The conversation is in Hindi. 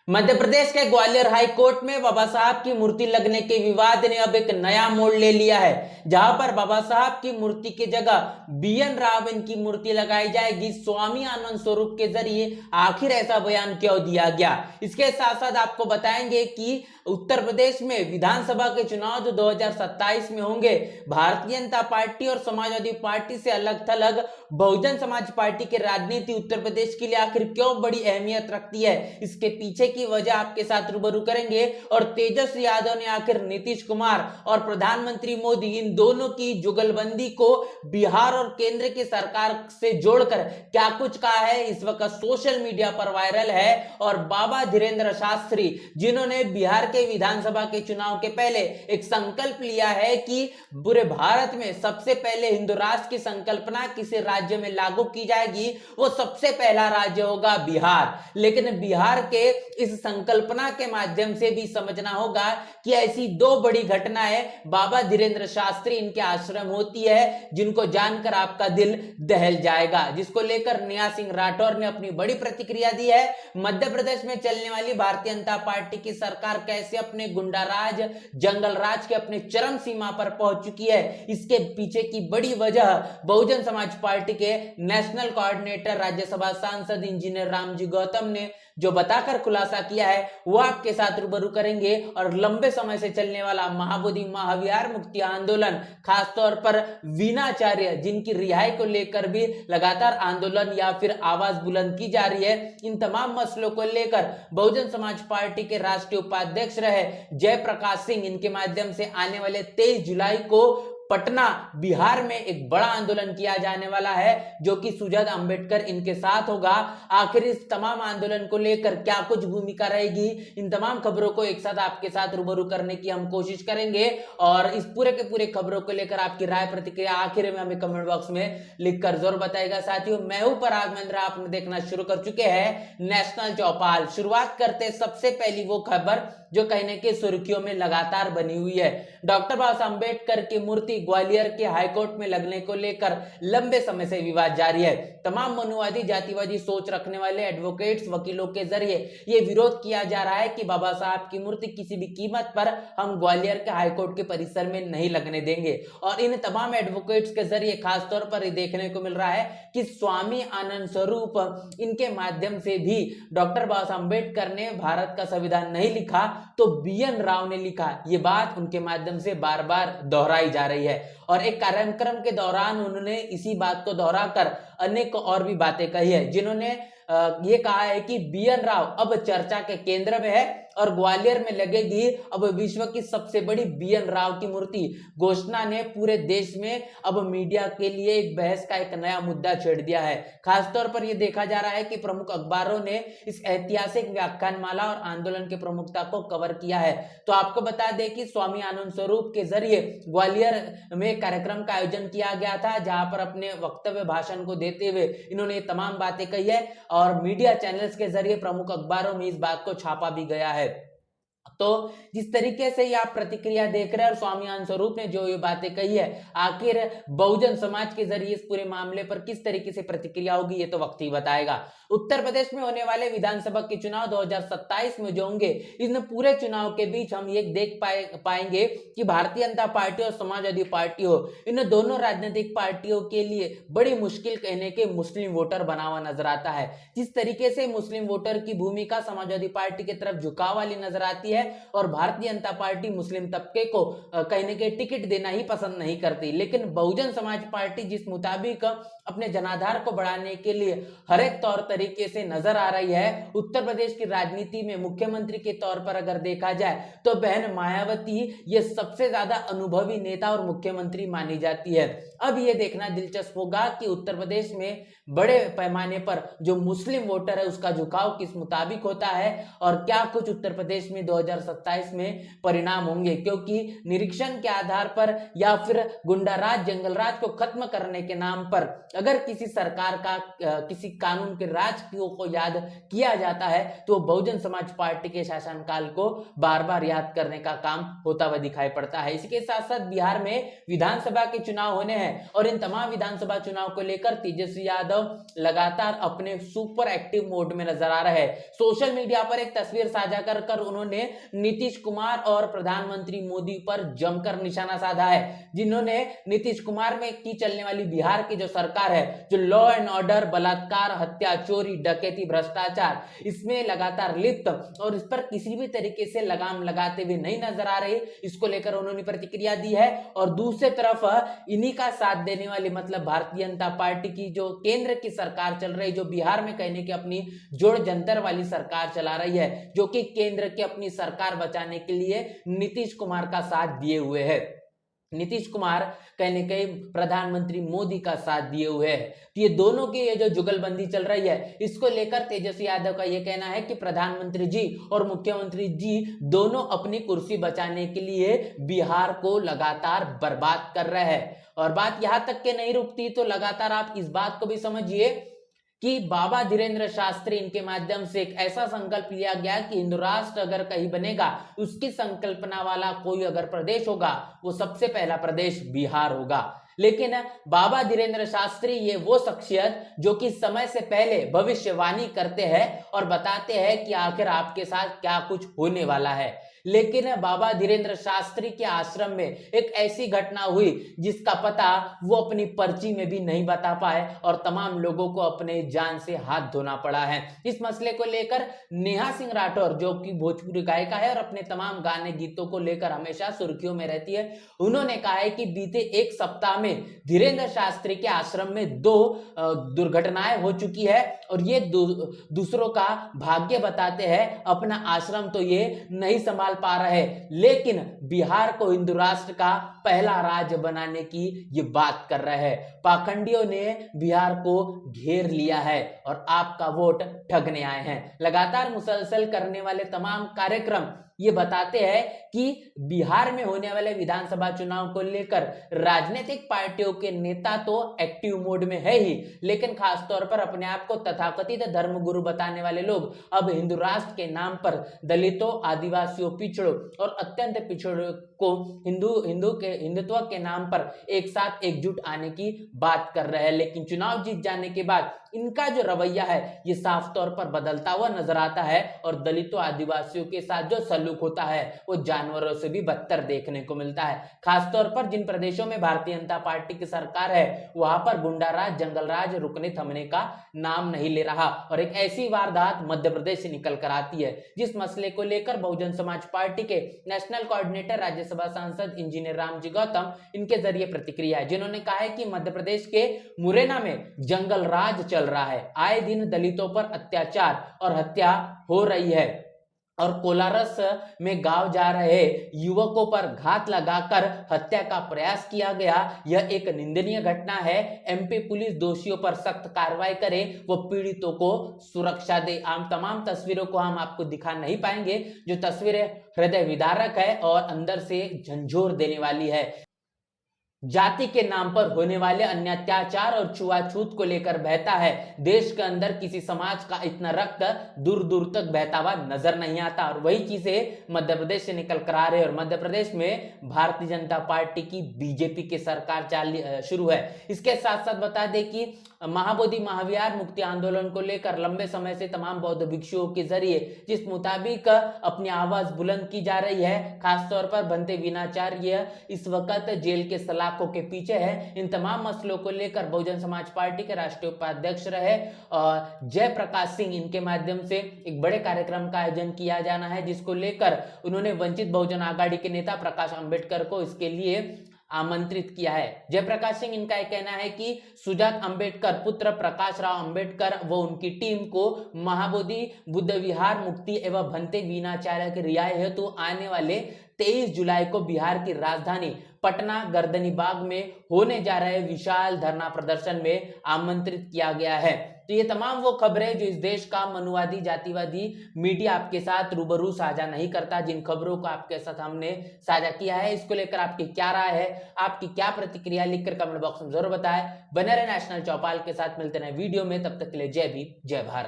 मध्य प्रदेश के ग्वालियर हाई कोर्ट में बाबा साहब की मूर्ति लगने के विवाद ने अब एक नया मोड़ ले लिया है, जहां पर बाबा साहब की मूर्ति की जगह बीएन राव इनकी मूर्ति लगाई जाएगी। स्वामी आनंद स्वरूप के जरिए आखिर ऐसा बयान क्यों दिया गया, इसके साथ साथ आपको बताएंगे कि उत्तर प्रदेश में विधानसभा के चुनाव जो 2027 में होंगे, भारतीय जनता पार्टी और समाजवादी पार्टी से अलग थलग बहुजन समाज पार्टी की राजनीति उत्तर प्रदेश के लिए आखिर क्यों बड़ी अहमियत रखती है, इसके पीछे की वजह आपके साथ रूबरू करेंगे। और तेजस्वी यादव ने आखिर नीतीश कुमार और प्रधानमंत्री मोदी इन दोनों की जुगलबंदी को बिहार और केंद्र की सरकार से जोड़कर क्या कुछ कहा है, इस वक्त सोशल मीडिया पर वायरल है। और बाबा धीरेन्द्र शास्त्री जिन्होंने बिहार के विधानसभा के चुनाव के पहले एक संकल्प लिया है कि पूरे भारत में सबसे पहले हिंदू राष्ट्र की संकल्पना किसी राज्य में लागू की जाएगी, वो सबसे पहला राज्य होगा बिहार। लेकिन बिहार के इस संकल्पना के माध्यम से भी समझना होगा कि ऐसी दो बड़ी घटनाएं बाबा धीरेन्द्र शास्त्री इनके आश्रम होती है, जिनको जानकर आपका दिल दहल जाएगा, जिसको लेकर नेहा सिंह राठौर ने अपनी बड़ी प्रतिक्रिया दी है। मध्य प्रदेश में चलने वाली भारतीय जनता पार्टी की सरकार कैसे अपने गुंडाराज जंगल राज के अपने चरम सीमा पर पहुंच चुकी है, इसके पीछे की बड़ी वजह बहुजन समाज पार्टी के नेशनल कोऑर्डिनेटर राज्यसभा सांसद इंजीनियर रामजी गौतम ने जो बताकर खुलासा किया है, वो आपके साथ रूबरू करेंगे। और लंबे समय से चलने वाला महाबोधि महाविहार मुक्ति आंदोलन, खासतौर पर वीणाचार्य जिनकी रिहाई को लेकर भी लगातार आंदोलन या फिर आवाज बुलंद की जा रही है, इन तमाम मसलों को लेकर बहुजन समाज पार्टी के राष्ट्रीय उपाध्यक्ष रहे जयप्रकाश सिंह, इनके माध्यम से आने वाले 23 जुलाई को पटना बिहार में एक बड़ा आंदोलन किया जाने वाला है, जो कि सुजाता अंबेडकर इनके साथ होगा। आखिर इस तमाम आंदोलन को लेकर क्या कुछ भूमिका रहेगी, इन तमाम खबरों को एक साथ आपके साथ रूबरू करने की हम कोशिश करेंगे। और इस पूरे के पूरे खबरों को लेकर आपकी राय प्रतिक्रिया आखिर में हमें कमेंट बॉक्स में लिखकर जरूर बताएगा। साथियों, मैं हूं पराग महेंद्र, आपने देखना शुरू कर चुके हैं नेशनल चौपाल। शुरुआत करते सबसे पहली वो खबर जो कहने की सुर्खियों में लगातार बनी हुई है। डॉक्टर बाबा साहब अम्बेडकर की मूर्ति ग्वालियर के हाईकोर्ट में लगने को लेकर लंबे समय से विवाद जारी है। तमाम मनुवादी जातिवादी सोच रखने वाले एडवोकेट्स वकीलों के जरिए यह विरोध किया जा रहा है कि बाबा साहब की मूर्ति किसी भी कीमत पर हम ग्वालियर के हाईकोर्ट के परिसर में नहीं लगने देंगे। और इन तमाम एडवोकेट्स के जरिए खासतौर पर ये देखने को मिल रहा है कि स्वामी आनंद स्वरूप इनके माध्यम से भी डॉक्टर बाबा साहब अम्बेडकर ने भारत का संविधान नहीं लिखा तो बीएन राव ने लिखा, ये बात उनके माध्यम से बार बार दोहराई जा रही है। और एक कार्यक्रम के दौरान उन्होंने इसी बात को दोहराकर अनेक और भी बातें कही है, जिन्होंने ये कहा है कि बीएन राव अब चर्चा के केंद्र में है और ग्वालियर में लगेगी अब विश्व की सबसे बड़ी बीएन राव की मूर्ति। घोषणा ने पूरे देश में अब मीडिया के लिए एक बहस का एक नया मुद्दा छेड़ दिया है। खासतौर पर यह देखा जा रहा है कि प्रमुख अखबारों ने इस ऐतिहासिक व्याख्यानमाला और आंदोलन की प्रमुखता को कवर किया है। तो आपको बता दें कि स्वामी आनंद स्वरूप के जरिए ग्वालियर में कार्यक्रम का आयोजन किया गया था, जहां पर अपने वक्तव्य भाषण को देते हुए इन्होंने तमाम बातें कही है और मीडिया चैनल्स के जरिए प्रमुख अखबारों में इस बात को छापा भी गया है। तो जिस तरीके से ये आप प्रतिक्रिया देख रहे हैं और स्वामी आनंद स्वरूप ने जो ये बातें कही है, आखिर बहुजन समाज के जरिए इस पूरे मामले पर किस तरीके से प्रतिक्रिया होगी, ये तो वक्त ही बताएगा। उत्तर प्रदेश में होने वाले विधानसभा के चुनाव 2027 में जो होंगे, इन पूरे चुनाव के बीच हम ये देख पाएंगे कि भारतीय जनता पार्टी और समाजवादी पार्टी हो, इन दोनों राजनीतिक पार्टियों के लिए बड़ी मुश्किल कहने के मुस्लिम वोटर बना हुआ नजर आता है। जिस तरीके से मुस्लिम वोटर की भूमिका समाजवादी पार्टी की तरफ झुकाव वाली नजर आती है और भारतीय जनता पार्टी मुस्लिम तबके को कहने के टिकट देना ही पसंद नहीं करती, लेकिन बहुजन समाज पार्टी जिस मुताबिक अपने जनाधार को बढ़ाने के लिए हर एक तौर तरीके से नजर आ रही है, उत्तर प्रदेश की राजनीति में मुख्यमंत्री के तौर पर अगर देखा जाए तो बहन मायावती ये सबसे ज्यादा अनुभवी नेता और मुख्यमंत्री मानी जाती है। अब ये देखना दिलचस्प होगा कि उत्तर प्रदेश में बड़े पैमाने पर जो मुस्लिम वोटर है उसका झुकाव किस मुताबिक होता है और क्या कुछ उत्तर प्रदेश में 2027 में परिणाम होंगे, क्योंकि निरीक्षण के आधार पर या फिर गुंडाराज जंगलराज को खत्म करने के नाम पर अगर किसी सरकार का किसी कानून के राज को याद किया जाता है तो बहुजन समाज पार्टी के शासनकाल को बार बार याद करने का काम होता हुआ दिखाई पड़ता है। इसके साथ साथ बिहार में विधानसभा के चुनाव होने हैं और इन तमाम विधानसभा चुनाव को लेकर तेजस्वी यादव लगातार अपने सुपर एक्टिव मोड में नजर आ रहे हैं। सोशल मीडिया पर एक तस्वीर साझा कर उन्होंने नीतीश कुमार और प्रधानमंत्री मोदी पर जमकर निशाना साधा है, जिन्होंने नीतीश कुमार में की चलने वाली बिहार की जो सरकार है, जो लॉ एंड ऑर्डर, बलात्कार, हत्या, चोरी, डकैती, भ्रष्टाचार, इसमें लगातार लिप्त और इस पर किसी भी तरीके से लगाम लगाते हुए नहीं नजर आ रहे, इसको लेकर उन्होंने प्रतिक्रिया दी है। और दूसरी तरफ इन्हीं का साथ देने वाली मतलब भारतीय जनता पार्टी की जो केंद्र की सरकार चल रही है, जो बिहार में कहने की अपनी जोड़ जंतर वाली सरकार चला रही है, जो कि केंद्र की अपनी सरकार बचाने के लिए नीतीश कुमार का साथ दिए हुए है। नीतीश कुमार कहने के प्रधानमंत्री मोदी का साथ दिए हुए हैं। तो ये दोनों की ये जो जुगलबंदी चल रही है, इसको लेकर तेजस्वी यादव का ये कहना है कि प्रधानमंत्री जी और मुख्यमंत्री जी दोनों अपनी कुर्सी बचाने के लिए बिहार को लगातार बर्बाद कर रहे हैं। और बात यहां तक के नहीं रुकती, तो लगातार आप इस बात को भी समझिए कि बाबा धीरेन्द्र शास्त्री इनके माध्यम से एक ऐसा संकल्प लिया गया कि हिंदू राष्ट्र अगर कहीं बनेगा, उसकी संकल्पना वाला कोई अगर प्रदेश होगा, वो सबसे पहला प्रदेश बिहार होगा। लेकिन बाबा धीरेन्द्र शास्त्री ये वो शख्सियत जो कि समय से पहले भविष्यवाणी करते हैं और बताते हैं कि आखिर आपके साथ क्या कुछ होने वाला है। लेकिन बाबा धीरेन्द्र शास्त्री के आश्रम में एक ऐसी घटना हुई जिसका पता वो अपनी पर्ची में भी नहीं बता पाए और तमाम लोगों को अपने जान से हाथ धोना पड़ा है। इस मसले को लेकर नेहा सिंह राठौर, जो कि भोजपुरी गायिका है और अपने तमाम गाने गीतों को लेकर हमेशा सुर्खियों में रहती है, उन्होंने कहा है कि बीते एक सप्ताह में धीरेन्द्र शास्त्री के आश्रम में 2 दुर्घटनाएं हो चुकी है और ये दूसरों का भाग्य बताते हैं। अपना आश्रम तो ये नहीं संभाल पा रहे, लेकिन बिहार को हिंदू राष्ट्र का पहला राज्य बनाने की ये बात कर रहे हैं। पाखंडियों ने बिहार को घेर लिया है और आपका वोट ठगने आए हैं। लगातार मुसलसल करने वाले तमाम कार्यक्रम ये बताते हैं कि बिहार में होने वाले विधानसभा चुनाव को लेकर राजनीतिक पार्टियों के नेता तो एक्टिव मोड में है ही, लेकिन खासतौर पर अपने आप को तथाकथित धर्मगुरु बताने वाले लोग अब हिंदू राष्ट्र के नाम पर दलितों, आदिवासियों, पिछड़ों और अत्यंत पिछड़ों को हिंदुत्व के नाम पर एक साथ एकजुट आने की बात कर रहे हैं। लेकिन चुनाव जीत जाने के बाद इनका जो रवैया है ये साफ तौर पर बदलता हुआ नजर आता है और दलितों, आदिवासियों के साथ जो सलूक होता है वो जानवरों से भी बदतर देखने को मिलता है। खासतौर पर जिन प्रदेशों में भारतीय जनता पार्टी की सरकार है वहां पर गुंडाराज, जंगलराज रुकने थमने का नाम नहीं ले रहा और एक ऐसी वारदात मध्य प्रदेश से निकल कर आती है, जिस मसले को लेकर बहुजन समाज पार्टी के नेशनल कोऑर्डिनेटर राज्यसभा सांसद इंजीनियर रामजी गौतम इनके जरिए प्रतिक्रिया है, जिन्होंने कहा है कि मध्य प्रदेश के मुरैना में जंगल राज चल रहा है। आए दिन दलितों पर अत्याचार और हत्या हो रही है और कोलारस में गांव जा रहे युवकों पर घात लगाकर हत्या का प्रयास किया गया। यह एक निंदनीय घटना है। एमपी पुलिस दोषियों पर सख्त कार्रवाई करे, वो पीड़ितों को सुरक्षा दे। आम तमाम तस्वीरों को हम आपको दिखा नहीं पाएंगे, जो तस्वीरें हृदय विदारक है और अंदर से झंझोर देने वाली है। जाति के नाम पर होने वाले अन्य अत्याचार और छुआछूत को लेकर बहता है देश के अंदर किसी समाज का इतना रक्त दूर दूर तक बहता हुआ नजर नहीं आता और वही चीजें मध्य प्रदेश से निकल कर आ रहे हैं और मध्य प्रदेश में भारतीय जनता पार्टी की बीजेपी की सरकार शुरू है। इसके साथ साथ बता दें कि महाबोधि महाविहार मुक्ति आंदोलन को लेकर लंबे समय से तमाम बौद्ध भिक्षुओं के जरिए जिस मुताबिक अपनी आवाज बुलंद की जा रही है, खासतौर पर बनते विनाचार्य इस वक्त जेल के सलाखों के पीछे है। इन तमाम मसलों को लेकर बहुजन समाज पार्टी के राष्ट्रीय उपाध्यक्ष रहे और जयप्रकाश सिंह, इनके माध्यम से एक बड़े कार्यक्रम का आयोजन किया जाना है, जिसको लेकर उन्होंने वंचित बहुजन आघाड़ी के नेता प्रकाश अंबेडकर को इसके लिए आमंत्रित किया है। जयप्रकाश सिंह, इनका यह कहना है कि सुजात अंबेडकर पुत्र प्रकाश राव अंबेडकर व उनकी टीम को महाबोधि बुद्ध विहार मुक्ति एवं भंते वीणाचार्य के रिहाई हेतु आने वाले 23 जुलाई को बिहार की राजधानी पटना गर्दनीबाग में होने जा रहे विशाल धरना प्रदर्शन में आमंत्रित किया गया है। तो ये तमाम वो खबरें जो इस देश का मनुवादी जातिवादी मीडिया आपके साथ रूबरू साझा नहीं करता, जिन खबरों को आपके साथ हमने साझा किया है, इसको लेकर आपकी क्या राय है, आपकी क्या प्रतिक्रिया, लिखकर कमेंट बॉक्स में जरूर बताएं। बने रहे नेशनल चौपाल के साथ, मिलते हैं वीडियो में, तब तक के लिए जय भीम जय भारत।